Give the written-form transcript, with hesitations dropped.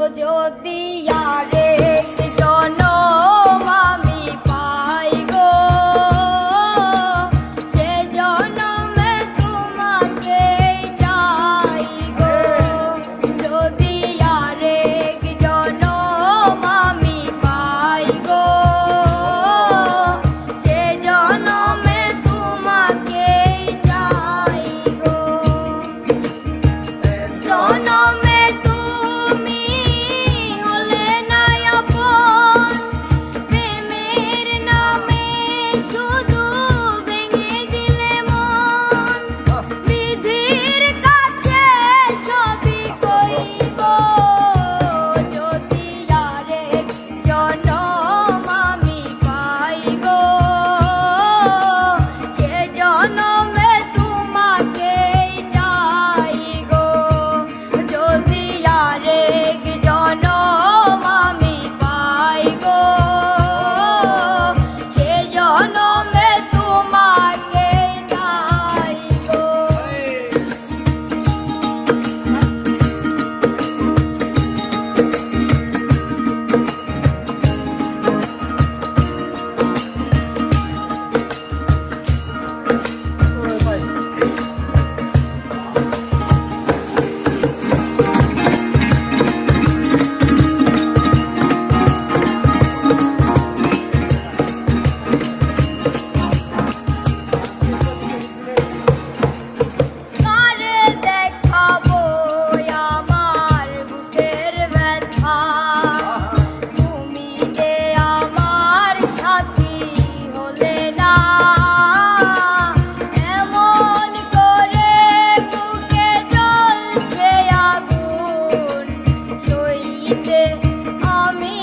ও যদি আরেক জনম আমি পাই গো, সে জনমে তোমাকে চাই গো। যদি আরেক জনম আমি পাই গো, সে জনমে তোমাকে চাই গো। জনমে তুমি হলে না আপন, প্রেমের নামে শুধু ভেঙে দিলে মন। বিধির কাছে সবই কইব, যদি আরেক জনম আমি পাই গো, সে জনমে তোমাকেই চাই গো। যদি আরেক জনম আমি পাই গো, সে জনমে তোমাকেই চাই গো। কারে দেখাবো আমার বুকের ব্যথা, তুমি যে আমার সাথী হলে না। এমন করে বুকে জ্বলছে আগুন, সইতে আমি